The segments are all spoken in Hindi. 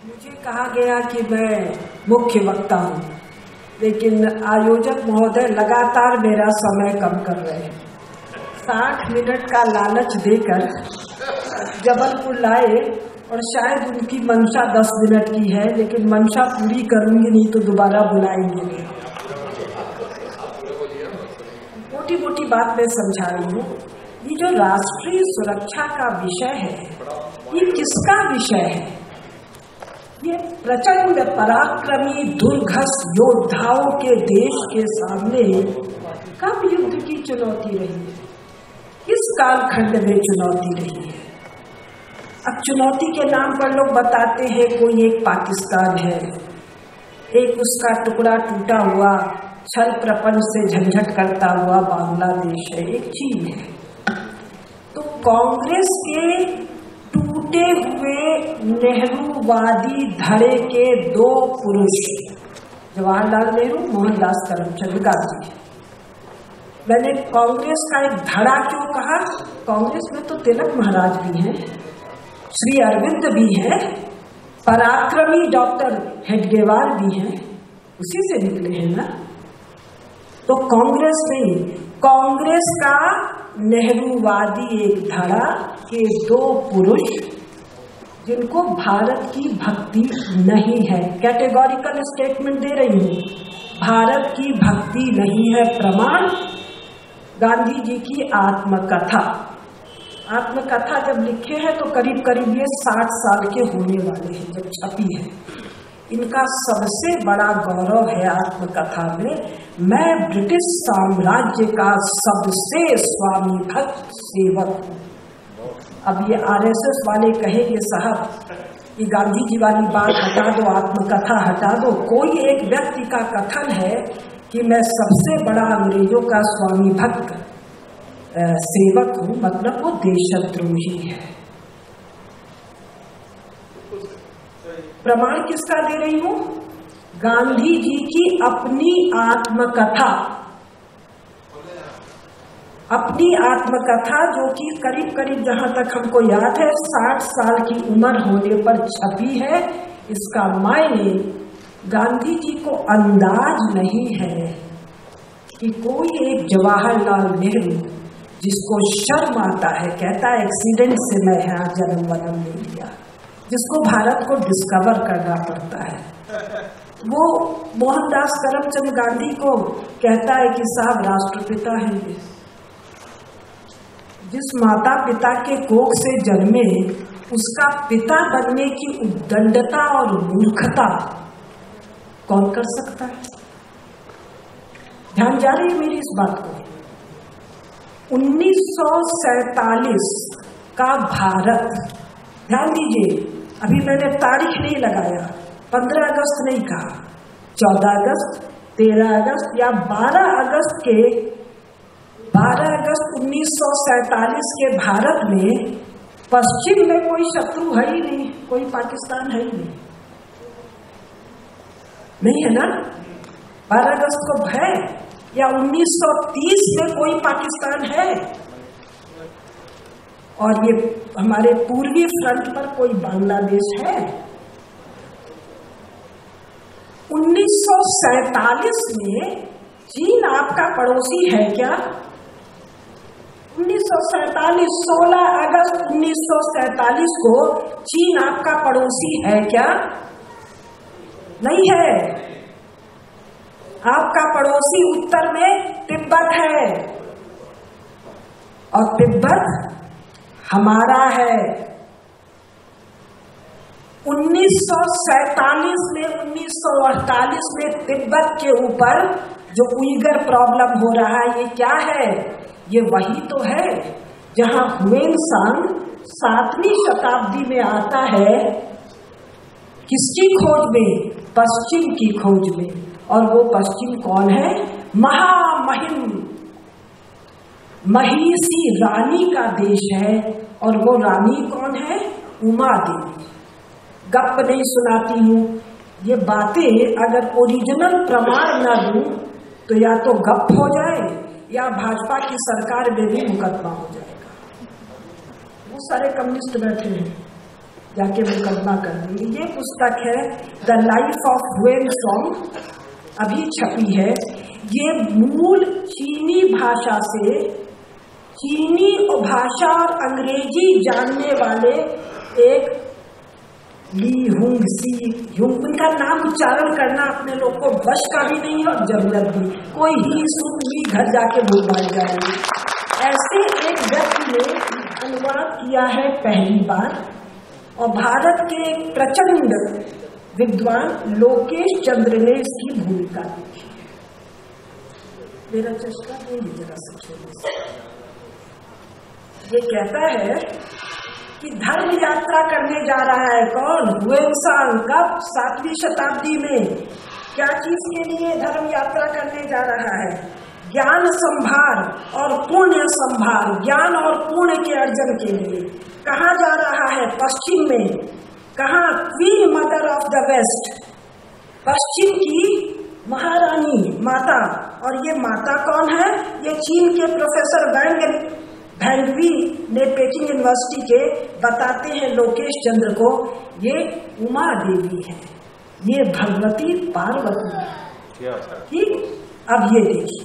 मुझे कहा गया कि मैं मुख्य वक्ता हूँ, लेकिन आयोजक महोदय लगातार मेरा समय कम कर रहे हैं। 60 मिनट का लालच देकर जबलपुर लाए और शायद उनकी मंशा 10 मिनट की है, लेकिन मंशा पूरी करूंगी, नहीं तो दोबारा बुलाएंगे नहीं। मोटी मोटी बात मैं समझा रही हूँ। ये जो राष्ट्रीय सुरक्षा का विषय है, ये किसका विषय है? ये प्रचंड पराक्रमी दुर्धर्ष योद्धाओं के देश के सामने कब युद्ध की चुनौती रही है? किस कालखंड में चुनौती रही है? अब चुनौती के नाम पर लोग बताते हैं कोई एक पाकिस्तान है, एक उसका टुकड़ा टूटा हुआ छल प्रपंच से झंझट करता हुआ बांग्लादेश है, एक चीन है। तो कांग्रेस के टूटे हुए नेहरूवादी धड़े के दो पुरुष, जवाहरलाल नेहरू, मोहनदास करमचंद गांधी। मैंने कांग्रेस का एक धड़ा क्यों कहा? कांग्रेस में तो तिलक महाराज भी हैं, श्री अरविंद भी हैं, पराक्रमी डॉक्टर हेडगेवार भी हैं, उसी से निकले हैं ना। तो कांग्रेस नहीं, कांग्रेस का नेहरूवादी एक धड़ा के दो पुरुष जिनको भारत की भक्ति नहीं है, कैटेगोरिकल स्टेटमेंट दे रही हूँ, भारत की भक्ति नहीं है। प्रमाण गांधी जी की आत्मकथा। आत्मकथा जब लिखे हैं तो करीब करीब ये 60 साल के होने वाले हैं जब छपी है। इनका सबसे बड़ा गौरव है आत्मकथा में, मैं ब्रिटिश साम्राज्य का सबसे स्वामी भक्त सेवक हूँ। अब ये आरएसएस वाले कहेंगे साहब ये गांधी जी वाली बात हटा दो, आत्मकथा हटा दो। कोई एक व्यक्ति का कथन है कि मैं सबसे बड़ा अंग्रेजों का स्वामी भक्त सेवक हूँ, मतलब वो देशद्रोही है। प्रमाण किसका दे रही हूँ? गांधी जी की अपनी आत्मकथा, अपनी आत्मकथा जो कि करीब करीब जहां तक हमको याद है 60 साल की उम्र होने पर छपी है। इसका मायने गांधी जी को अंदाज नहीं है कि कोई एक जवाहरलाल नेहरू जिसको शर्म आता है, कहता है एक्सीडेंट से मैं यहाँ जन्म वनम ले लिया, जिसको भारत को डिस्कवर करना पड़ता है, वो मोहनदास करमचंद गांधी को कहता है कि साहब राष्ट्रपिता हैं ये। जिस माता पिता के कोख से जन्मे उसका पिता बनने की उद्दंडता और मूर्खता कौन कर सकता है? ध्यान जा रही है मेरी इस बात को। 1947 का भारत, ध्यान दीजिए, अभी मैंने तारीख नहीं लगाया, 15 अगस्त नहीं कहा, 14 अगस्त, 13 अगस्त या 12 अगस्त के 12 अगस्त 1947 के भारत में पश्चिम में कोई शत्रु है ही नहीं, कोई पाकिस्तान है ही नहीं है ना। 12 अगस्त को है, या 1930 में कोई पाकिस्तान है, और ये हमारे पूर्वी फ्रंट पर कोई बांग्लादेश है। 1947 में चीन आपका पड़ोसी है क्या? 1947, 16 अगस्त 1947 को चीन आपका पड़ोसी है क्या? नहीं है। आपका पड़ोसी उत्तर में तिब्बत है, और तिब्बत हमारा है। 1947 में 1948 में तिब्बत के ऊपर जो उइगर प्रॉब्लम हो रहा है, ये क्या है? ये वही तो है जहां ह्वेनसांग 7वीं शताब्दी में आता है, किसकी खोज में? पश्चिम की खोज में। और वो पश्चिम कौन है? महामहिम महिषी रानी का देश है। और वो रानी कौन है? उमा देवी। गप नहीं सुनाती हूँ, ये बातें अगर ओरिजिनल प्रमाण न दूं तो या तो गप हो जाए या भाजपा की सरकार में भी मुकदमा हो जाएगा। वो सारे कम्युनिस्ट बैठे हैं, जाके मुकदमा कर देंगे। ये पुस्तक है the life of Hiuen song, अभी छपी है। ये मूल चीनी भाषा से, चीनी भाषा और अंग्रेजी जानने वाले एक ली हुंग सी हुंग, उनका नाम उच्चारण करना अपने लोग को वश का भी नहीं है और जरूरत भी, कोई ही सुन ही घर जाके बोल जाएंगे। ऐसे एक व्यक्ति ने अनुवाद किया है पहली बार, और भारत के एक प्रचंड विद्वान लोकेश चंद्र ने इसकी भूमिका लिखी है। मेरा चश्मा नहीं जरा से। ये कहता है कि धर्म यात्रा करने जा रहा है कौन? ह्वेनसांग। कब? 7वीं शताब्दी में। क्या चीज के लिए धर्म यात्रा करने जा रहा है? ज्ञान संभार और पुण्य संभार, ज्ञान और पुण्य के अर्जन के लिए। कहाँ जा रहा है? पश्चिम में। कहाँ? Queen mother of the west, पश्चिम की महारानी माता। और ये माता कौन है? ये चीन के प्रोफेसर भैंगवी ने पेकिंग यूनिवर्सिटी के बताते हैं लोकेश चंद्र को, ये उमा देवी है, ये भगवती पार्वती है। ठीक, अब ये देखिए,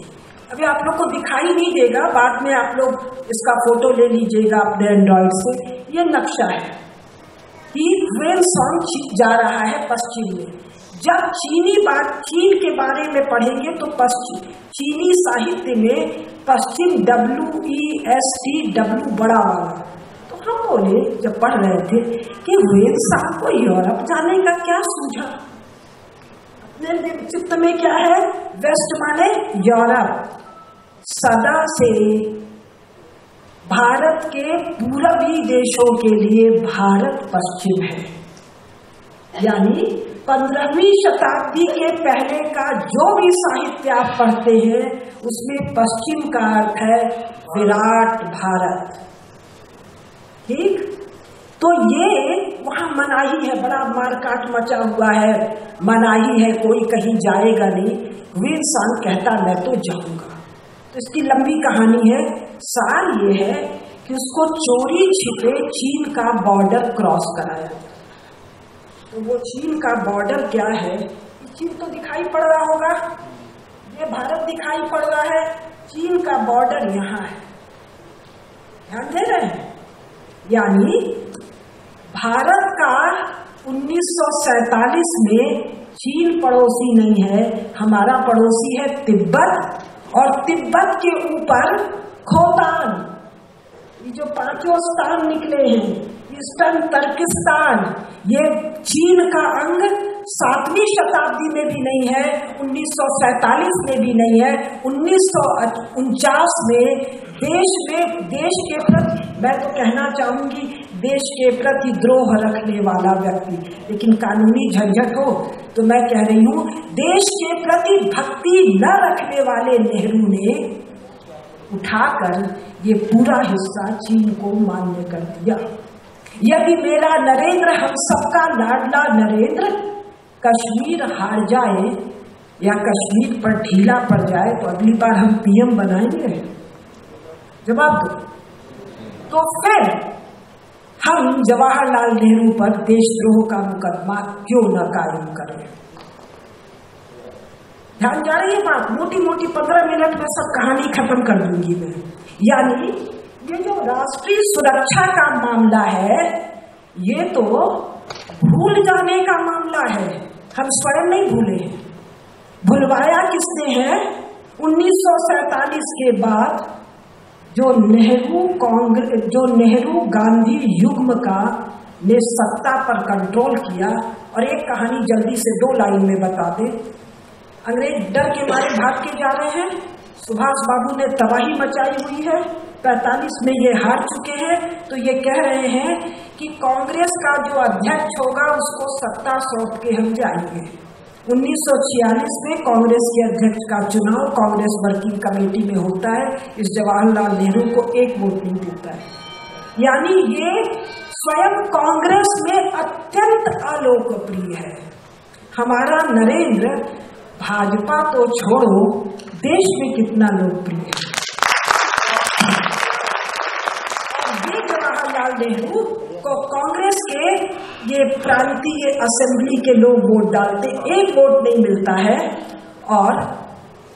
अभी आप लोग को दिखाई नहीं देगा, बाद में आप लोग इसका फोटो ले लीजिएगा अपने एंड्रॉइड से। ये नक्शा है कि ह्वेनसांग जा रहा है पश्चिम में। जब चीन के बारे में पढ़ेंगे तो चीनी साहित्य में पश्चिम WEST बड़ा वाला, तो हम बोले जब पढ़ रहे थे कि ह्वेनसांग को यूरोप जाने का क्या सूझा? अपने चित्त में क्या है? वेस्ट माने यूरोप। सदा से भारत के पूर्वी देशों के लिए भारत पश्चिम है, यानी 15वीं शताब्दी के पहले का जो भी साहित्य आप पढ़ते हैं उसमें पश्चिम का अर्थ है विराट भारत। ठीक, तो ये वहां मनाही है, बड़ा मारकाट मचा हुआ है, मनाही है, कोई कहीं जाएगा नहीं। ह्वेनसांग कहता मैं तो जाऊंगा। तो इसकी लंबी कहानी है। सार ये है कि उसको चोरी छिपे चीन का बॉर्डर क्रॉस कराया। तो वो चीन का बॉर्डर क्या है? चीन तो दिखाई पड़ रहा होगा, ये भारत दिखाई पड़ रहा है, चीन का बॉर्डर यहाँ है, ध्यान दे रहे हैं। यानी भारत का 1947 में चीन पड़ोसी नहीं है, हमारा पड़ोसी है तिब्बत, और तिब्बत के ऊपर खोतान, ये जो 5 स्थान निकले हैं, ईस्टर्न तुर्किस्तान, ये चीन का अंग 7वीं शताब्दी में भी नहीं है, 1947 में भी नहीं है, 1949 में देश के प्रति, मैं तो कहना चाहूंगी देश के प्रति द्रोह रखने वाला व्यक्ति, लेकिन कानूनी झंझट हो तो मैं कह रही हूं, देश के प्रति भक्ति न रखने वाले नेहरू ने उठाकर ये पूरा हिस्सा चीन को मान्य कर दिया। यदि मेरा नरेंद्र, हम सबका लाडला नरेंद्र, कश्मीर हार जाए या कश्मीर पर ढीला पड़ जाए तो अगली बार हम पीएम बनाएंगे? जवाब दो। तो फिर हम जवाहरलाल नेहरू पर देशद्रोह का मुकदमा क्यों न कायम करें? ध्यान जा रही है बात? मोटी मोटी 15 मिनट में सब कहानी खत्म कर दूंगी मैं। यानी ये जो राष्ट्रीय सुरक्षा का मामला है, ये तो भूल जाने का मामला है, हम स्वयं नहीं भूले हैं। भुलवाया किसने है? 1947 के बाद जो नेहरू गांधी युग्म का ने सत्ता पर कंट्रोल किया। और एक कहानी जल्दी से 2 लाइन में बता दे। अंग्रेज डर के मारे भाग के जा रहे हैं, सुभाष बाबू ने तबाही मचाई हुई है, 45 में ये हार चुके हैं, तो ये कह रहे हैं कि कांग्रेस का जो अध्यक्ष होगा उसको सत्ता सौंप के हम जाएंगे। 1946 में कांग्रेस के अध्यक्ष का चुनाव कांग्रेस वर्किंग कमेटी में होता है। इस जवाहरलाल नेहरू को 1 वोट नहीं देता है। यानी ये स्वयं कांग्रेस में अत्यंत अलोकप्रिय है। हमारा नरेंद्र भाजपा तो छोड़ो, देश में कितना लोकप्रिय है। ये जवाहरलाल नेहरू को कांग्रेस के ये प्रांतीय असेंबली के लोग वोट डालते, एक वोट नहीं मिलता है। और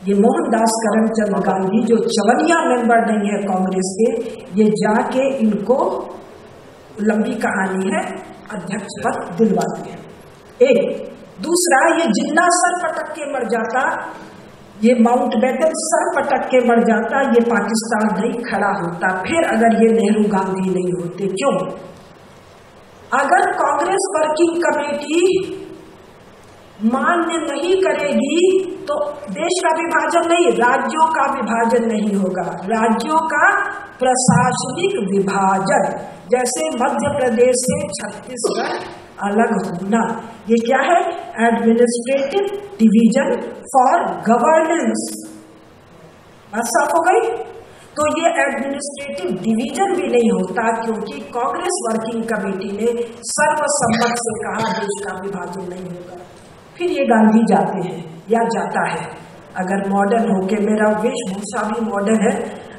ये मोहनदास करमचंद गांधी जो 54 मेंबर नहीं है कांग्रेस के, ये जाके इनको, लंबी कहानी है, अध्यक्ष पद दिलवाते हैं। एक दूसरा, ये जिन्ना सर पटक के मर जाता, ये माउंटबेटन सर पटक के मर जाता, ये पाकिस्तान नहीं खड़ा होता। फिर अगर ये नेहरू गांधी नहीं होते, क्यों? अगर कांग्रेस वर्किंग कमेटी मान्य नहीं करेगी तो देश का विभाजन नहीं, राज्यों का विभाजन नहीं होगा। राज्यों का प्रशासनिक विभाजन, जैसे मध्य प्रदेश से छत्तीसगढ़ अलग होना, ये क्या है? Administrative division for governance. बात साफ हो गई? तो ये एडमिनिस्ट्रेटिव डिवीजन भी नहीं होता क्योंकि कांग्रेस वर्किंग कमेटी ने सर्वसम्मत से कहा देश का विभाजन नहीं होगा। फिर ये गांधी जाते हैं या जाता है, अगर मॉडर्न होके, मेरा वेशभूषा भी मॉडर्न है,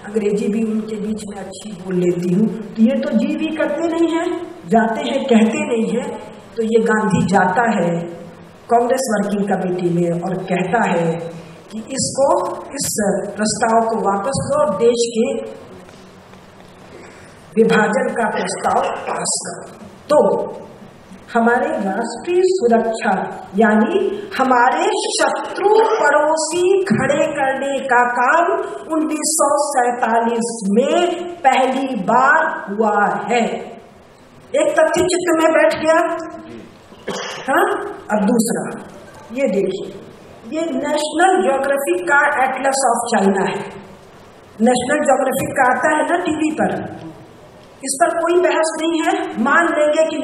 अंग्रेजी भी उनके बीच में अच्छी बोल लेती हूँ, तो ये तो जी भी करते नहीं है, जाते हैं कहते नहीं है। तो ये गांधी जाता है कांग्रेस वर्किंग कमेटी में और कहता है कि इसको, इस प्रस्ताव को वापस लो, देश के विभाजन का प्रस्ताव पास करो। तो हमारे राष्ट्रीय सुरक्षा यानी हमारे शत्रु पड़ोसी खड़े करने का काम 1947 में पहली बार हुआ है। एक तथ्य चित्त में बैठ गया। हाँ, अब दूसरा ये देखिए, ये नेशनल ज्योग्राफिक का एटलस ऑफ चाइना है। नेशनल ज्योग्राफिक का आता है ना टीवी पर, इस पर कोई बहस नहीं है। मान लेंगे कि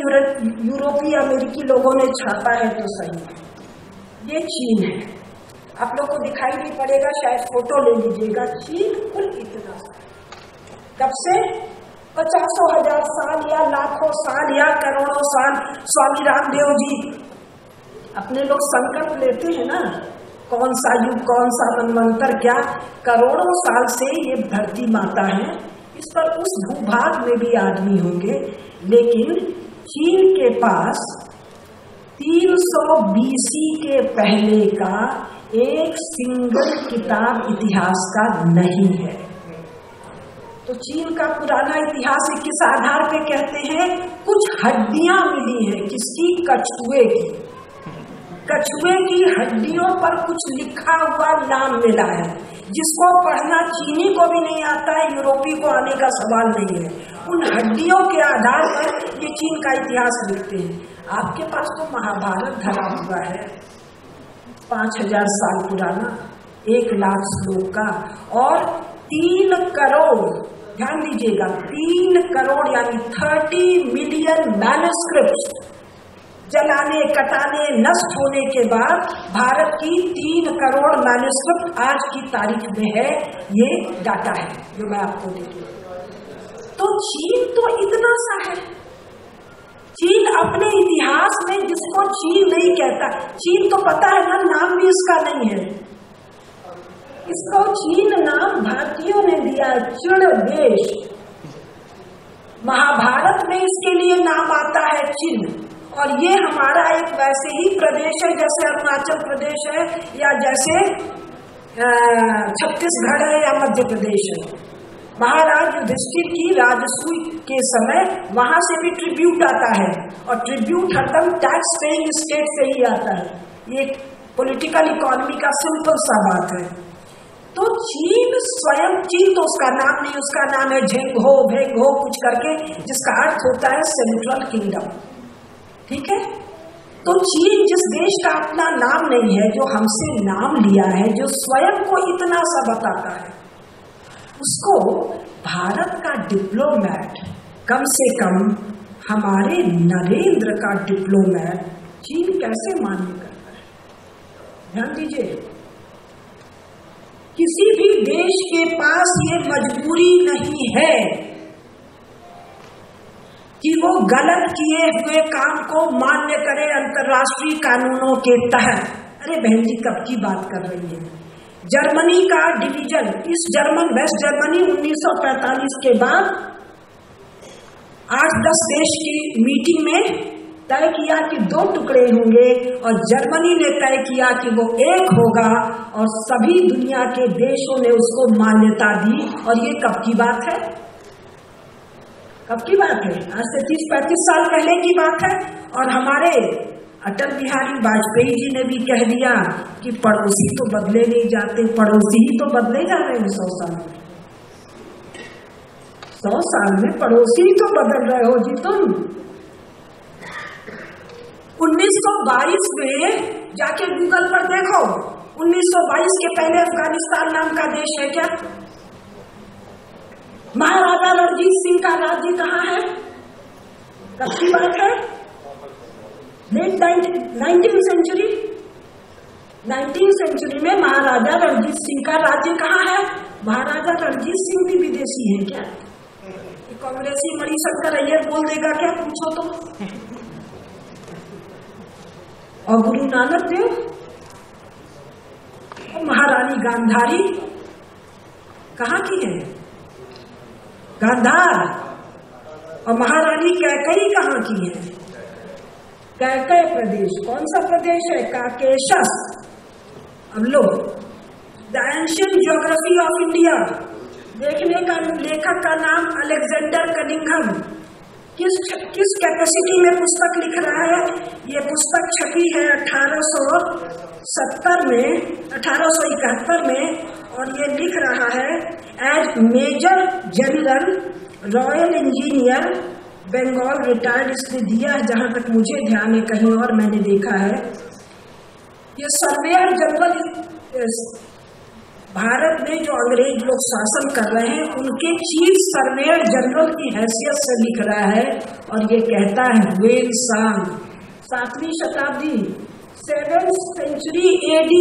यूरोपीय अमेरिकी लोगों ने छापा है तो सही है। ये चीन है, आप लोग को दिखाई नहीं पड़ेगा, शायद फोटो ले लीजिएगा। चीन कुल इतना, कब से? 50,000 साल या लाखों साल या करोड़ों साल। स्वामी रामदेव जी अपने लोग संकल्प लेते हैं ना, कौन सा युग, कौन सा मनवंतर, क्या करोड़ों साल से ये धरती माता है, इस पर उस भूभाग में भी आदमी होंगे। लेकिन चीन के पास 300 BC के पहले का एक सिंगल किताब इतिहास का नहीं है। तो चीन का पुराना इतिहास किस आधार पे कहते हैं? कुछ हड्डियां मिली हैं, किसकी? कछुए की। कछुए की हड्डियों पर कुछ लिखा हुआ नाम मिला है, जिसको पढ़ना चीनी को भी नहीं आता है, यूरोपी को आने का सवाल नहीं है। उन हड्डियों के आधार पर ये चीन का इतिहास लिखते हैं। आपके पास तो महाभारत धरा हुआ है, 5000 साल पुराना, 1 लाख श्लोक का, और 3 करोड़, ध्यान दीजिएगा, 3 करोड़ यानी 30 मिलियन मैन्युस्क्रिप्ट्स जलाने, कटाने, नष्ट होने के बाद भारत की 3 करोड़ मैन्युस्क्रिप्ट आज की तारीख में है। ये डाटा है जो मैं आपको दे दूं। तो चीन तो इतना सा है। चीन अपने इतिहास में, जिसको चीन नहीं कहता, चीन तो पता है ना, नाम भी इसका नहीं है। इसको चीन नाम भारतीयों ने दिया, चिड़ देश। महाभारत में इसके लिए नाम आता है चिन। और ये हमारा एक वैसे ही प्रदेश है जैसे अरुणाचल प्रदेश है, या जैसे छत्तीसगढ़ है, या मध्य प्रदेश है। महाराज युधिष्ठिर की राजसूय के समय वहां से भी ट्रिब्यूट आता है, और ट्रिब्यूट हरदम टैक्स पेइंग स्टेट से ही आता है। ये पॉलिटिकल इकोनॉमी का सिंपल सा बात है। तो चीन स्वयं, चीन तो उसका नाम नहीं, उसका नाम है झेंगहो भेंगहो कुछ करके, जिसका अर्थ होता है सेंट्रल किंगडम। ठीक है, तो चीन जिस देश का अपना नाम नहीं है, जो हमसे नाम लिया है, जो स्वयं को इतना सा बताता है, उसको भारत का डिप्लोमैट, कम से कम हमारे नरेंद्र का डिप्लोमैट, चीन कैसे मान्य करता है? ध्यान दीजिए, किसी भी देश के पास ये मजबूरी नहीं है कि वो गलत किए हुए काम को मान्य करे अंतर्राष्ट्रीय कानूनों के तहत। अरे बहन जी, कब की बात कर रही है? जर्मनी का डिवीजन, वेस्ट जर्मनी 1945 के बाद 8-10 देश की मीटिंग में तय किया कि 2 टुकड़े होंगे और जर्मनी ने तय किया कि वो 1 होगा और सभी दुनिया के देशों ने उसको मान्यता दी। और ये कब की बात है? कब की बात है? आज से 30-35 साल पहले की बात है। और हमारे अटल बिहारी वाजपेयी जी ने भी कह दिया कि पड़ोसी तो बदले नहीं जाते, पड़ोसी ही तो बदले जा रहे हैं 100 साल में। 100 साल में पड़ोसी ही तो बदल रहे हो जी तुम। 1922 में जाके गूगल पर देखो, 1922 के पहले अफगानिस्तान नाम का देश है क्या? महाराजा रणजीत सिंह का राज्य कहाँ है? कब की बात है? लेट 19वीं सेंचुरी। 19वीं सेंचुरी में महाराजा रणजीत सिंह का राज्य कहाँ है? महाराजा रणजीत सिंह भी विदेशी है क्या? कांग्रेसी मणिशंकर अय्यर बोल देगा क्या? पूछो तो। और गुरु नानक देव और महारानी गांधारी कहाँ की है? गांधार। और महारानी कैकई कहाँ की है? कैकई प्रदेश। कौन सा प्रदेश है? काकेशस। अब लो, the ancient geography of India देखने का लेखक का नाम अलेक्जेंडर कनिंघम। किस कैपेसिटी में पुस्तक लिख रहा है? ये पुस्तक छपी है 1871 में और ये लिख रहा है as major general royal engineer Bengal retired. इसने दिया है, जहां तक मुझे ध्यान है, कहीं और मैंने देखा है। ये सर्वेयर जनरल भारत में जो अंग्रेज लोग शासन कर रहे हैं उनके चीफ सर्वेयर जनरल की हैसियत से लिख रहा है। और ये कहता है वेलसांग 7वीं शताब्दी 7th सेंचुरी AD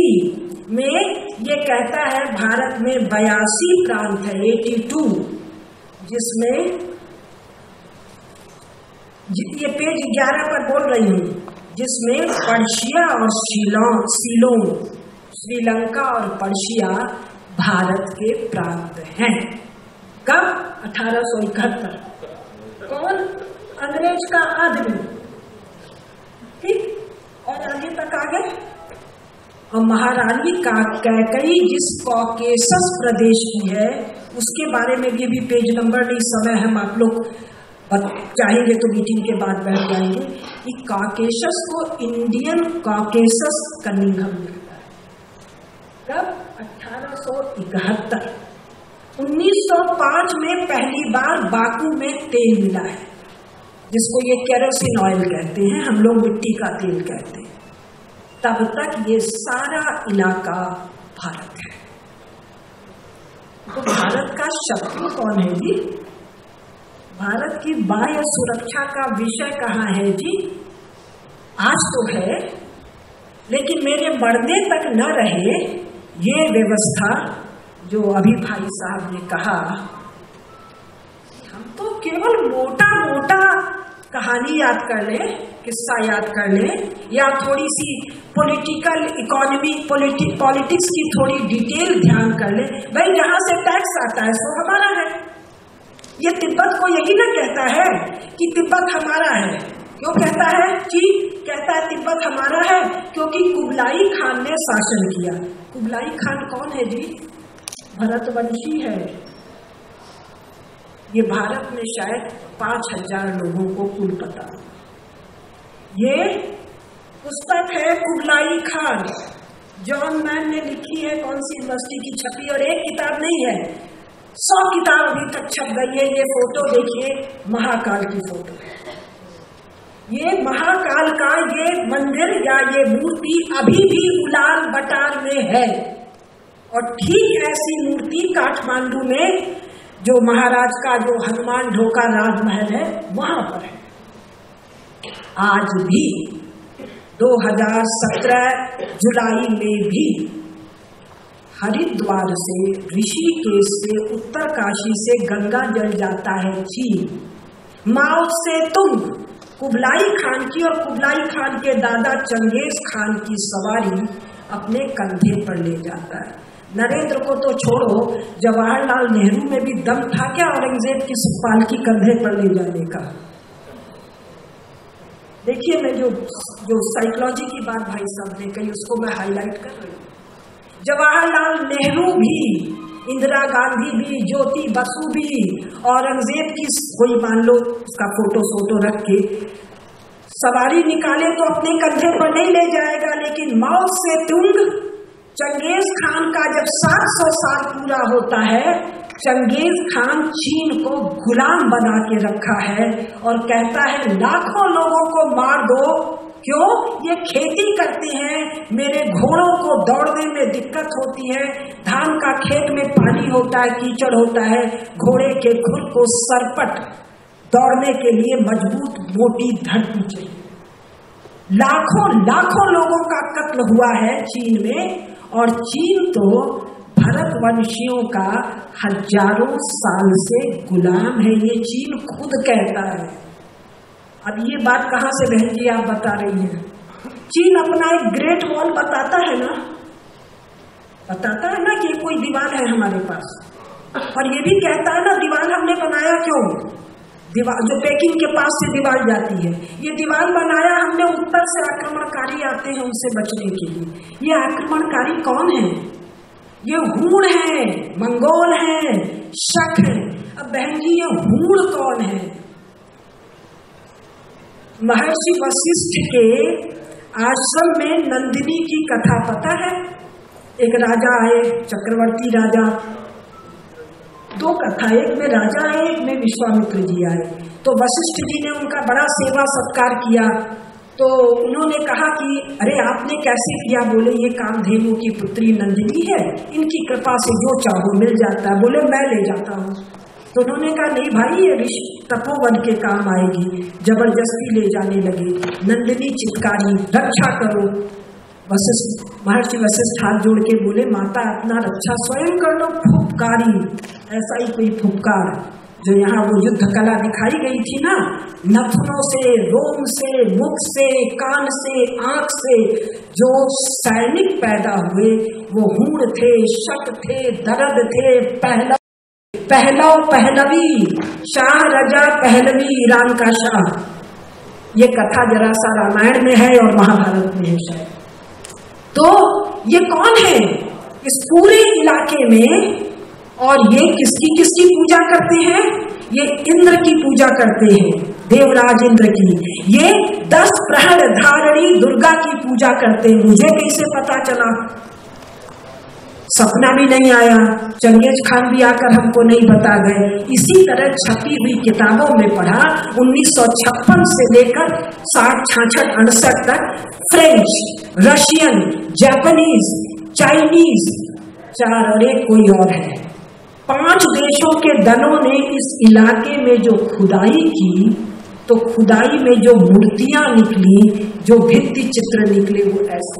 में ये कहता है भारत में 82 प्रांत है, 82, जिसमें ये पेज 11 पर बोल रही हूँ, जिसमें पर्शिया और सीलोन, श्रीलंका और पर्शिया भारत के प्रांत हैं। कब? 1871। कौन? अंग्रेज का आदमी। ठीक। और आगे तक आ गए। और महारानी का कैकई जिस कॉकेशस प्रदेश की है उसके बारे में भी अभी पेज नंबर नहीं, समय हम आप लोग चाहेंगे तो मीटिंग के बाद बैठ जाएंगे कि कॉकेशस को इंडियन कॉकेशस कनिंघम मिलता है। कब? 1871। 1905 में पहली बार बाकू में तेल मिला है, जिसको ये केरोसिन ऑयल कहते हैं, हम लोग मिट्टी का तेल कहते हैं। तब तक ये सारा इलाका भारत है। तो भारत का शत्रु कौन है जी? भारत की बाह्य सुरक्षा का विषय कहाँ है जी? आज तो है, लेकिन मेरे बढ़ने तक न रहे ये व्यवस्था जो अभी भाई साहब ने कहा। हम तो केवल मोटा मोटा कहानी याद कर लें, किस्सा याद कर लें, या थोड़ी सी पॉलिटिकल इकोनॉमी पॉलिटिक्स की थोड़ी डिटेल ध्यान कर लें। भाई जहां से टैक्स आता है सो हमारा है। ये तिब्बत को यही ना कहता है कि तिब्बत हमारा है। क्यों कहता है? कि कहता है तिब्बत हमारा है क्योंकि कुबलाई खान ने शासन किया। कुबलाई खान कौन है जी? भरतवंशी है। ये भारत में शायद 5000 लोगों को कुल पता। ये पुस्तक है कुबलाई खान, जॉन मैन ने लिखी है, कौन सी यूनिवर्सिटी की छपी, और एक किताब नहीं है, 100 किताब अभी तक छप गई है। ये फोटो देखिए, महाकाल की फोटो है। ये महाकाल का ये मंदिर या ये मूर्ति अभी भी उलाल बटार में है, और ठीक ऐसी मूर्ति काठमांडू में जो महाराज का जो हनुमान ढोका राजमहल है वहां पर है। आज भी 2017 जुलाई में भी हरिद्वार से, ऋषिकेश से, उत्तरकाशी से गंगा जल जाता है चीन। माओ से तुंग कुबलाई खान की और कुबलाई खान के दादा चंगेज खान की सवारी अपने कंधे पर ले जाता है। नरेंद्र को तो छोड़ो, जवाहरलाल नेहरू में भी दम था क्या औरंगजेब की पालकी कंधे पर ले जाने का? देखिए, मैं जो साइकोलॉजी की बात भाई साहब ने कही उसको मैं हाईलाइट कर रही हूँ। जवाहरलाल नेहरू भी, इंदिरा गांधी भी, ज्योति बसु भी, औरंगजेब की कोई मान लो उसका फोटो रख के सवारी निकाले तो अपने कंधे पर नहीं ले जाएगा, लेकिन माओ से तुंग, चंगेज खान का जब 700 साल पूरा होता है, चंगेज खान चीन को गुलाम बना के रखा है और कहता है लाखों लोगों को मार दो, क्यों? ये खेती करते हैं, मेरे घोड़ों को दौड़ने में दिक्कत होती है, धान का खेत में पानी होता है, कीचड़ होता है, घोड़े के खुर को सरपट दौड़ने के लिए मजबूत मोटी धरती चाहिए। लाखों लोगों का कत्ल हुआ है चीन में, और चीन तो भारतवंशियों का हजारों साल से गुलाम है, ये चीन खुद कहता है। अब ये बात कहां से बहन जी आप बता रही हैं? चीन अपना एक ग्रेट वॉल बताता है ना कि कोई दीवार है हमारे पास, और ये भी कहता है ना दीवार हमने बनाया क्यों? दीवार जो पेकिंग के पास से दीवार जाती है, ये दीवार बनाया हमने, उत्तर से आक्रमणकारी आते हैं उनसे बचने के लिए। ये आक्रमणकारी कौन है? ये हूण है, मंगोल है, शक है। अब बहन जी ये हूण कौन है? महर्षि वशिष्ठ के आश्रम में नंदिनी की कथा पता है? एक राजा आए, चक्रवर्ती राजा, दो कथा, एक में राजा आए, एक में विश्वामित्र जी आए। तो वशिष्ठ जी ने उनका बड़ा सेवा सत्कार किया, तो उन्होंने कहा कि अरे आपने कैसे किया? बोले ये कामधेनु की पुत्री नंदिनी है, इनकी कृपा से जो चाहो मिल जाता है। बोले मैं ले जाता हूँ। तो उन्होंने कहा नहीं भाई, ये ऋषि तपोवन के काम आएगी। जबरदस्ती ले जाने लगे। नंदिनी चित्कारी, रक्षा करो। महर्षि वशिष्ठ हाथ जोड़ के बोले माता अपना रक्षा स्वयं कर लो। फुफकारी, ऐसा ही कोई फुफकार जो यहाँ वो युद्ध कला दिखाई गई थी ना, नथनों से, रोम से, मुख से, कान से, आंख से जो सैनिक पैदा हुए वो हूण थे, शक थे, दर्द थे, Pahlavi, Shah Reza Pahlavi, Iran का शाह। ये कथा जरा सा रामायण में है और महाभारत में है शायद। तो ये कौन है इस पूरे इलाके में? और ये किसकी पूजा करते हैं? ये इंद्र की पूजा करते हैं, देवराज इंद्र की। ये 10 प्रहर धारणी दुर्गा की पूजा करते हैं। मुझे कैसे पता चला? सपना भी नहीं आया, चंगेज खान भी आकर हमको नहीं बता गए। इसी तरह छपी हुई किताबों में पढ़ा, 1956 से लेकर 60, 66, 68 तक फ्रेंच, रशियन, जापानीज, चाइनीज, 4 और एक कोई और है, 5 देशों के दलों ने इस इलाके में जो खुदाई की, तो खुदाई में जो मूर्तियां निकली, जो भित्ति चित्र निकले, वो ऐसे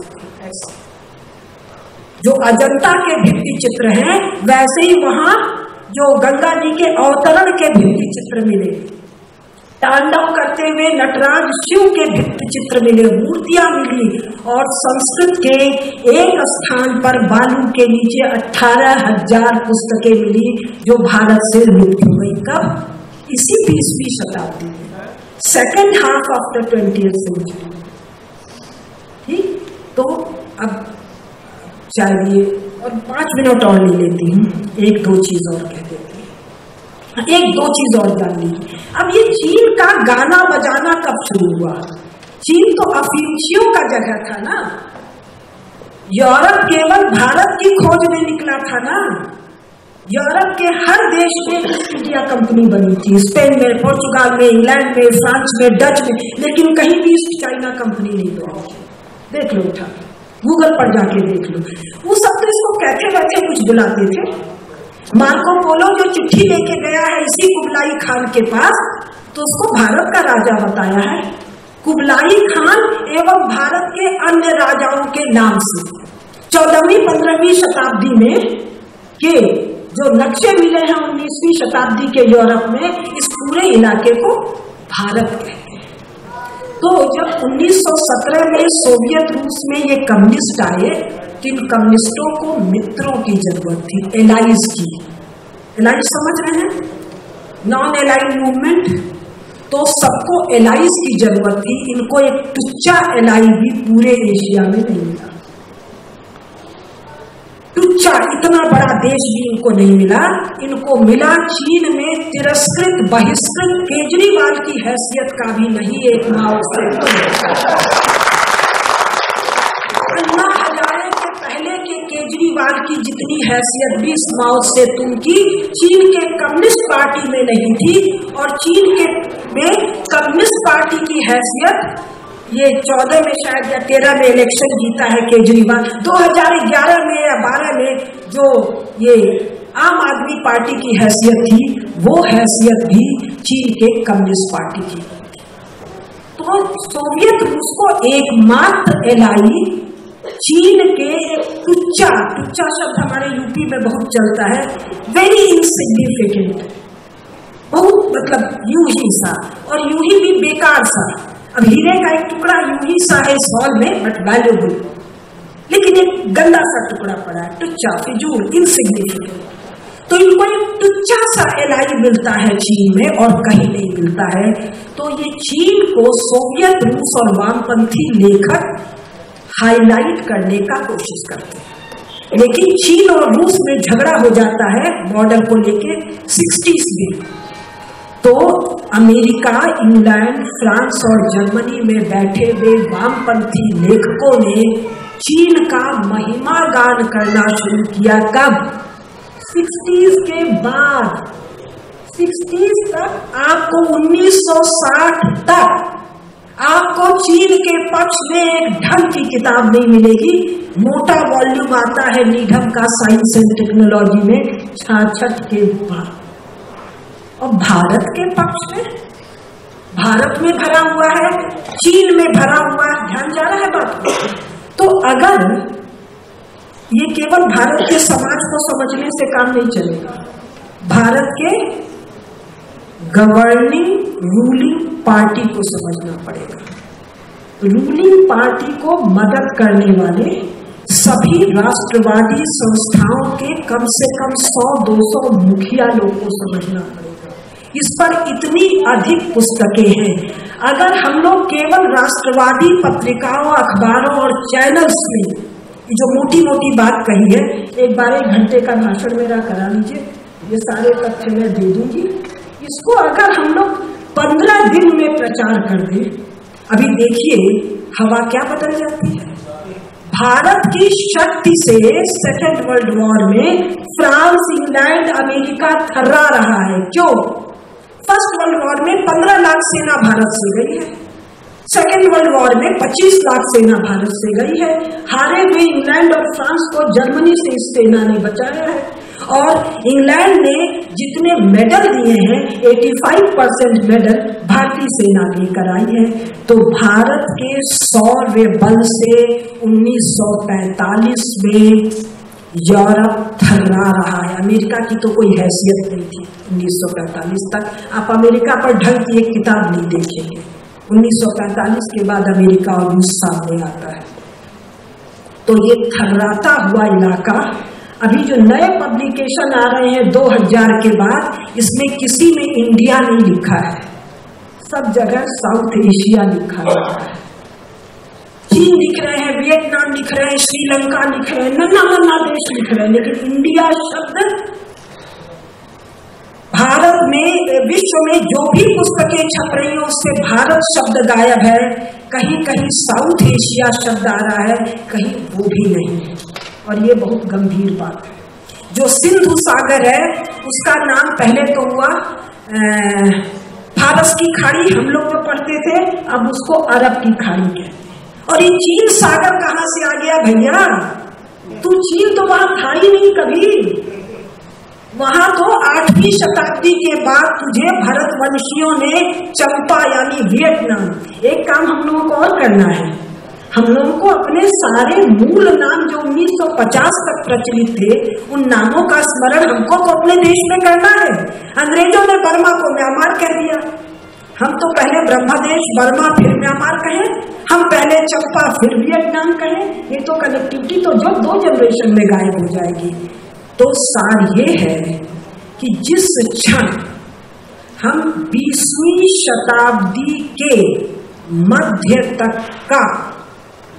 जो अजंता के भित्ति चित्र हैं, वैसे ही वहां जो गंगा जी के अवतरण के भित्ति चित्र मिले, तांडव करते हुए नटराज शिव के भित्ति चित्र मिले, मूर्तियां मिली। और संस्कृत के एक स्थान पर बालू के नीचे 18,000 पुस्तकें मिली जो भारत से लुप्त हो गई। कब? इसी 20वीं शताब्दी में, second half of the 20th century. ठीक, तो अब चाहिए और 5 मिनट और ले लेती हूँ, 1-2 चीज और कह देती हूँ, 1-2 चीज और जान लीजिए। अब ये चीन का गाना बजाना कब शुरू हुआ? चीन तो अफीमचियों का जगह था ना, यूरोप केवल भारत की खोज में निकला था ना। यूरोप के हर देश में ईस्ट इंडिया कंपनी बनी थी, स्पेन में, पोर्चुगाल में, इंग्लैंड में, फ्रांस में, डच में, लेकिन कहीं भी ईस्ट चाइना कंपनी नहीं बनी थी। देख लो, उठा गूगल पर जाके देख लो। वो सब तो इसको कैथे बैठे कुछ बुलाते थे। मार्को पोलो जो चिट्ठी लेके गया है इसी कुबलाई खान के पास, तो उसको भारत का राजा बताया है। कुबलाई खान एवं भारत के अन्य राजाओं के नाम से 14वीं 15वीं शताब्दी में के जो नक्शे मिले हैं 19वीं शताब्दी के यूरोप में, इस पूरे इलाके को भारत कहते हैं। तो जब 1917 में सोवियत रूस में ये कम्युनिस्ट आए कि इन कम्युनिस्टों को मित्रों की जरूरत थी, एलाइज की। एलाइज समझ रहे हैं? Non allied movement. तो सबको एलाइज की जरूरत थी। इनको एक टुच्चा एलाई भी पूरे एशिया में नहीं मिला। टुच्चा इतना बड़ा देश भी इनको नहीं मिला। इनको मिला चीन में तिरस्कृत बहिष्कृत केजरीवाल की हैसियत का भी नहीं एक माओ से। अन्ना हजारे के पहले के केजरीवाल की जितनी हैसियत भी इस माओ से तुम की चीन के कम्युनिस्ट पार्टी में नहीं थी। और चीन के में कम्युनिस्ट पार्टी की हैसियत ये 14 में शायद या 13 में इलेक्शन जीता है केजरीवाल। 2011 में या 12 में जो ये आम आदमी पार्टी की हैसियत थी, वो हैसियत भी चीन के कम्युनिस्ट पार्टी की। तो सोवियत रूस को एकमात्र एलाई चीन के टुच्चा शब्द हमारे यूपी में बहुत चलता है, वेरी इनसिग्निफिकेंट, बहुत मतलब यूं ही सा और यूं ही भी बेकार सा। अब हीरे का एक टुकड़ा यूं ही सा है इस हॉल में, बट वैल्यूबल, लेकिन एक गंदा सा टुकड़ा पड़ा है, टुच्चा, फिजूल, इनसिग्निफिकेंट। तो इनको एक टुच्चा सा एलाई मिलता है चीन में और कहीं नहीं मिलता है। तो ये चीन को सोवियत रूस और वामपंथी लेखक हाईलाइट करने का कोशिश करते हैं, लेकिन चीन और रूस में झगड़ा हो जाता है बॉर्डर को लेके 60s में। तो अमेरिका, इंग्लैंड, फ्रांस और जर्मनी में बैठे हुए वामपंथी लेखकों ने चीन का महिमा गान करना शुरू किया। कब? 60s के बाद। 60s तक आपको 1960 तक आपको चीन के पक्ष में एक ढंग की किताब नहीं मिलेगी। मोटा वॉल्यूम आता है नीडम का साइंस एंड टेक्नोलॉजी में 66 के बाद। और भारत के पक्ष में, भारत में भरा हुआ है, चीन में भरा हुआ है, ध्यान जा रहा है बात। तो अगर ये केवल भारत के समाज को समझने से काम नहीं चलेगा, भारत के गवर्निंग रूलिंग पार्टी को समझना पड़ेगा। रूलिंग पार्टी को मदद करने वाले सभी राष्ट्रवादी संस्थाओं के कम से कम 100-200 मुखिया लोग को समझना पड़ेगा। इस पर इतनी अधिक पुस्तकें हैं। अगर हम लोग केवल राष्ट्रवादी पत्रिकाओं, अखबारों और चैनल्स में जो मोटी मोटी बात कही है, एक बार 1 घंटे का भाषण मेरा करा लीजिए, ये सारे तथ्य मैं दे दूंगी। इसको अगर हम लोग 15 दिन में प्रचार कर दें, अभी देखिए हवा क्या बदल जाती है। भारत की शक्ति से सेकेंड वर्ल्ड वॉर में फ्रांस, इंग्लैंड, अमेरिका थर्रा रहा है। क्यों? फर्स्ट वर्ल्ड वॉर में 15 लाख सेना भारत से गई है, सेकेंड वर्ल्ड वॉर में 25 लाख सेना भारत से गई है। हारे हुए इंग्लैंड और फ्रांस को जर्मनी से इस सेना ने बचाया है। और इंग्लैंड ने जितने मेडल दिए हैं, 85% मेडल भारतीय सेना लेकर आई है। तो भारत के शौर्य बल से 1945 में यूरोप थर्रा रहा है। अमेरिका की तो कोई हैसियत नहीं थी 1945 तक। आप अमेरिका पर ढंग की एक किताब नहीं देखेंगे। 1945 के बाद अमेरिका और रूस सामने आता है। तो ये थर्राता हुआ इलाका, अभी जो नए पब्लिकेशन आ रहे हैं 2000 के बाद, इसमें किसी में इंडिया नहीं लिखा है, सब जगह साउथ एशिया लिखा है। चीन लिख रहे हैं, वियतनाम लिख रहे हैं, श्रीलंका लिख रहे हैं, नन्ना देश लिख रहे हैं, लेकिन इंडिया शब्द भारत में, विश्व में जो भी पुस्तकें छप रही हैं उससे भारत शब्द गायब है। कहीं कहीं साउथ एशिया शब्द आ रहा है, कहीं वो भी नहीं है। और ये बहुत गंभीर बात है। जो सिंधु सागर है उसका नाम पहले तो हुआ फारस की खाड़ी, हम लोग जो पढ़ते थे, अब उसको अरब की खाड़ी कहते हैं। और ये चीन सागर कहां से आ गया भैया? तू चीन तो वहां था ही नहीं कभी। वहां तो 8वीं शताब्दी के बाद तुझे भरतवंशियों ने चंपा यानी वियतनाम। एक काम हम लोगों को और करना है, हम लोगों को अपने सारे मूल नाम जो 1950 तक प्रचलित थे, उन नामों का स्मरण हमको तो अपने देश में करना है। अंग्रेजों ने बर्मा को म्यांमार कह दिया, हम तो पहले ब्रह्मदेश, बर्मा, फिर म्यांमार कहें, हम पहले चंपा फिर वियतनाम कहें, ये तो कनेक्टिविटी तो जो 2 जनरेशन में गायब हो जाएगी। तो सार ये है कि जिस क्षण हम 20वीं शताब्दी के मध्य तक का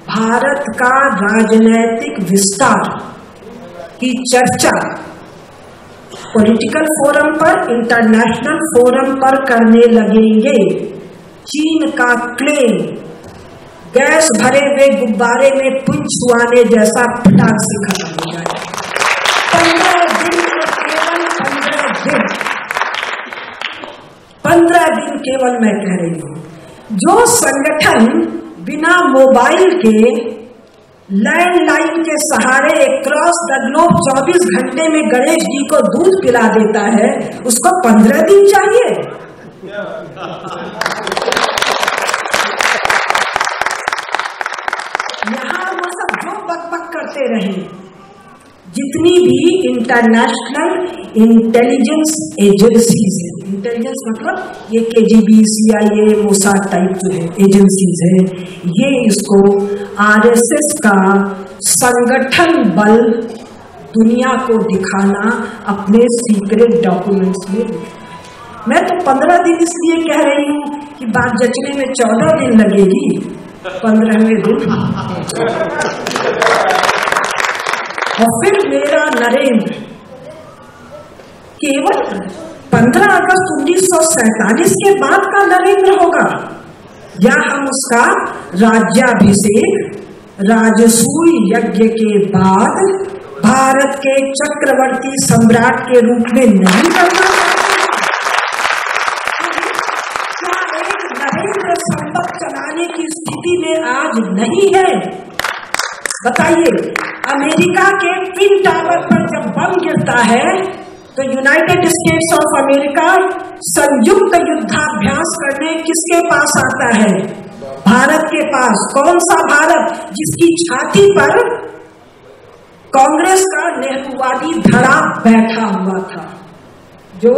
भारत का राजनैतिक विस्तार की चर्चा पॉलिटिकल फोरम पर, इंटरनेशनल फोरम पर करने लगेंगे, चीन का क्लेम गैस भरे हुए गुब्बारे में पुंज छुआने जैसा फटाक से खत्म हो जाए। 15 दिन केवल 15 दिन केवल मैं कह रही हूं, जो संगठन बिना मोबाइल के लैंडलाइन के सहारे क्रॉस द ग्लोब 24 घंटे में गणेश जी को दूध पिला देता है, उसको 15 दिन चाहिए। यहां वो सब जो बकबक करते रहे, जितनी भी इंटरनेशनल इंटेलिजेंस एजेंसीज है, इंटेलिजेंस मतलब ये KGB, CIA, मोसाद टाइप जो है एजेंसीज है, ये इसको RSS का संगठन बल दुनिया को दिखाना अपने सीक्रेट डॉक्यूमेंट्स में। मैं तो 15 दिन इसलिए कह रही हूं कि बात जचने में 14 दिन लगेगी, 15वें दिन और फिर मेरा नरेंद्र केवल 15 अगस्त 1947 के बाद का नरेंद्र होगा, या हम उसका राज्याभिषेक राजसूय यज्ञ के बाद भारत के चक्रवर्ती सम्राट के रूप में नहीं करना। क्या एक नरेंद्र संपत्ति चलाने की स्थिति में आज नहीं है? बताइए, अमेरिका के ट्विन टावर पर जब बम गिरता है तो यूनाइटेड स्टेट्स ऑफ अमेरिका संयुक्त युद्धाभ्यास करने किसके पास आता है? भारत के पास। कौन सा भारत? जिसकी छाती पर कांग्रेस का नेहरूवादी धड़ा बैठा हुआ था, जो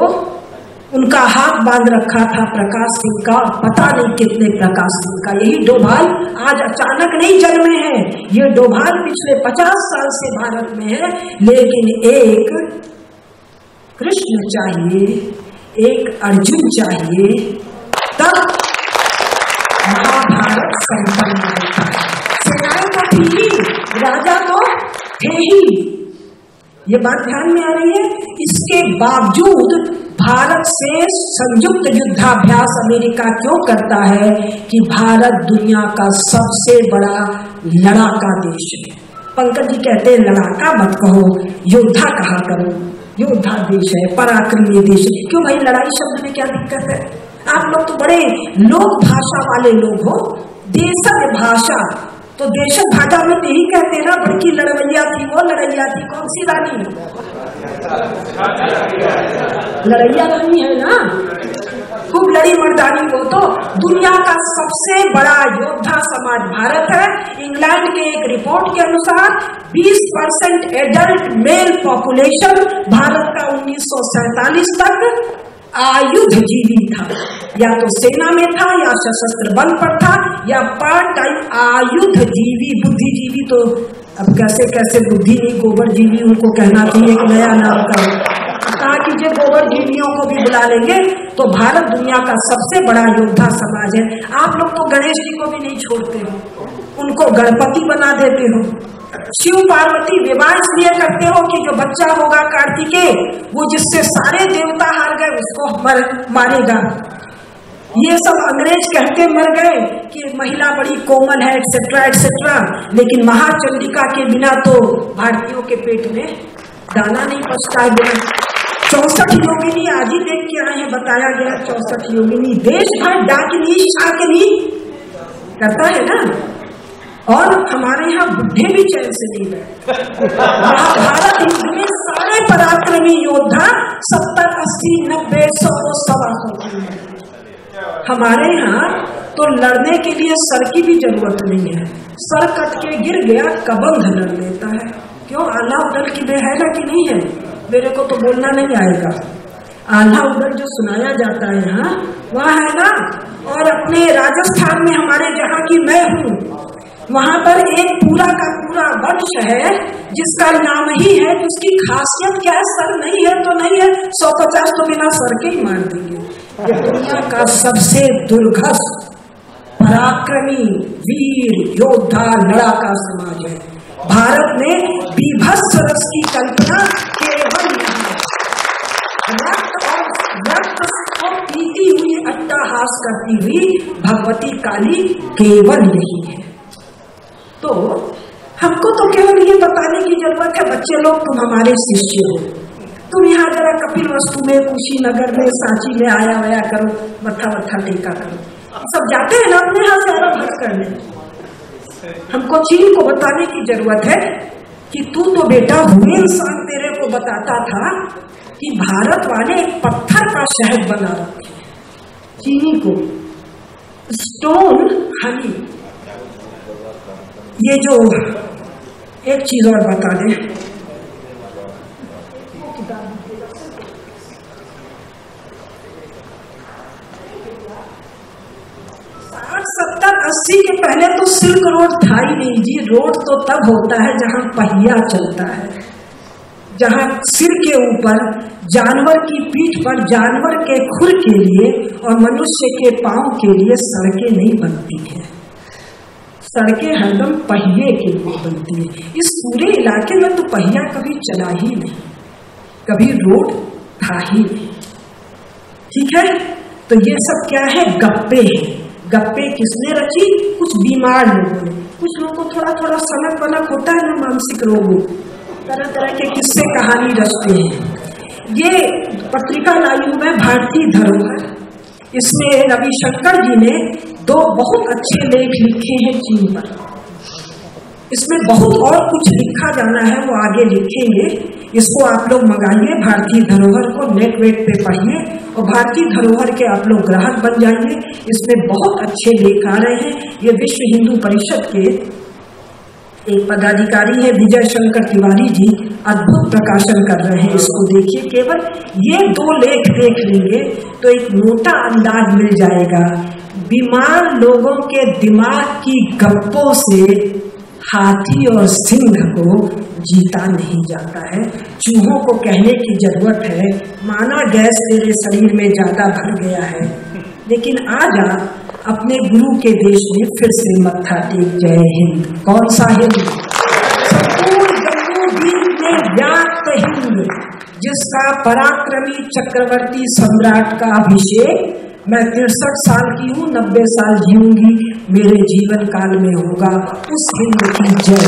उनका हाथ बांध रखा था प्रकाश सिंह का, पता नहीं कितने प्रकाश सिंह का। यही डोभाल आज अचानक नहीं जन्मे हैं, ये डोभाल पिछले 50 साल से भारत में है। लेकिन एक कृष्ण चाहिए, एक अर्जुन चाहिए, तब महाभारत संपन्न होता है। सेनाएं तो थी, राजा तो थे ही, ये बात ध्यान में आ रही है। इसके बावजूद भारत से संयुक्त युद्धाभ्यास अमेरिका क्यों करता है? कि भारत दुनिया का सबसे बड़ा लड़ाका देश है। पंकज जी कहते हैं लड़ाका मत कहो, योद्धा कहा करो। योद्धा देश है, पराक्रमी देश है। क्यों भाई, लड़ाई शब्द में क्या दिक्कत है? आप लोग तो बड़े लोक भाषा वाले लोग हो। देशज भाषा तो देशज भाषा में तो यही कहते हैं ना, बड़की लड़वैया थी वो लड़ैया थी। कौन सी रानी? लड़ैया रानी है ना, खूब लड़ी मर्दानी। वो तो दुनिया का सबसे बड़ा योद्धा समाज भारत है। इंग्लैंड के एक रिपोर्ट के अनुसार 20% एडल्ट मेल पॉपुलेशन भारत का 1947 तक आयुध जीवी था, या तो सेना में था, या सशस्त्र बल पर था, या पार्ट टाइम आयुध जीवी। बुद्धिजीवी तो अब कैसे कैसे बुद्धि नहीं, गोबर जीवी उनको कहना चाहिए, एक नया नाम का कहा कि जो गोबर जीवियों को भी बुला लेंगे तो भारत दुनिया का सबसे बड़ा योद्धा समाज है। आप लोग तो गणेश जी को भी नहीं छोड़ते हो, उनको गणपति बना देते हो। शिव पार्वती विवाह इसलिए करते हो कि जो बच्चा होगा कार्तिकेय, वो जिससे सारे देवता हार गए उसको मारेगा। ये सब अंग्रेज कहते मर गए कि महिला बड़ी कोमल है, एक्सेट्रा एक्सेट्रा। लेकिन महाचंडिका के बिना तो भारतीयों के पेट में दाना नहीं पचता है। 64 योगिनी आज ही देख के आए हैं, बताया गया 64 योगिनी देश भर डाकिनी शाकिनी करता है ना। और हमारे यहाँ बुढ़े भी चैन से नहीं बैठे। महाभारत युद्ध में सारे पराक्रमी योद्धा 70, 80, 90, 100, 125। हमारे यहाँ तो लड़ने के लिए सर की भी जरूरत नहीं है, सर कट के गिर गया कबंध लड़ लेता है। क्यों? अलाव दल की है ना कि नहीं है? मेरे को तो बोलना नहीं आएगा। आल्हा उदल जो सुनाया जाता है यहाँ वह है ना। और अपने राजस्थान में हमारे जहाँ की मैं हूँ, वहां पर एक पूरा का पूरा वंश है जिसका नाम ही है, उसकी खासियत क्या है, सर नहीं है तो नहीं है, 150 तो बिना सर के ही मार देंगे। ये दुनिया का सबसे दुर्घस पराक्रमी वीर योद्धा लड़ाका समाज है। भारत में बीभत्स रस की कल्पना केवल रक्त को पीती हुई अट्टहास करती हुई भगवती काली केवल यही है। तो हमको तो केवल ये बताने की जरूरत है, बच्चे लोग तुम हमारे शिष्य हो, तुम यहाँ जरा कपिल वस्तु में, कुशीनगर में, सांची में आया वया करो, मत्था वत्था टेका करो। सब जाते हैं ना अपने यहाँ से आराम भर करने। हमको चीन को बताने की जरूरत है कि तू तो बेटा हुए इंसान तेरे को बताता था कि भारत वाले एक पत्थर का शहद बना रखे, चीनी को स्टोन हनी। ये जो एक चीज और बता दें, 60-70-80 के पहले तो सिल्क रोड था ही नहीं जी। रोड तो तब होता है जहां पहिया चलता है, जहां सिर के ऊपर जानवर की पीठ पर जानवर के खुर के लिए और मनुष्य के पांव के लिए सड़कें नहीं बनती हैं। सड़कें हरदम पहिए के लिए बनती है। इस पूरे इलाके में तो पहिया कभी चला ही नहीं, कभी रोड था ही नहीं। ठीक है, तो ये सब क्या है, गप्पे हैं। गप्पे किसने रची, कुछ बीमार लोगों ने। कुछ लोगों को थोड़ा थोड़ा सनक वनक होता है ना, मानसिक रोग, तरह तरह के किस्से कहानी रचते हैं। ये पत्रिका लाई हूं मैं, भारतीय धरोहर। इसमें रविशंकर जी ने 2 बहुत अच्छे लेख लिखे हैं चीन पर। इसमें बहुत और कुछ लिखा जाना है, वो आगे लिखेंगे। इसको आप लोग मंगाइए, भारतीय धरोहर को नेट वेट पे पढ़िए और भारतीय धरोहर के आप लोग ग्राहक बन जाइए। इसमें बहुत अच्छे लेख आ रहे हैं। ये विश्व हिंदू परिषद के एक पदाधिकारी है विजय शंकर तिवारी जी, अद्भुत प्रकाशन कर रहे हैं। इसको देखिए, केवल ये 2 लेख देख लेंगे तो एक मोटा अंदाज मिल जाएगा। बीमार लोगों के दिमाग की गप्पों से हाथी और सिंह को जीता नहीं जाता है। चूहों को कहने की जरूरत है, माना गैस तेरे शरीर में ज्यादा भर गया है, लेकिन आजा अपने गुरु के देश में फिर से मत्था टेक। जय हिंद। कौन सा हिंद? संपूर्ण जम्मू द्वीप में व्याप्त हिंद, जिसका पराक्रमी चक्रवर्ती सम्राट का अभिषेक मैं 63 साल की हूँ, 90 साल जीऊंगी, मेरे जीवन काल में होगा। उस हिंद की जय।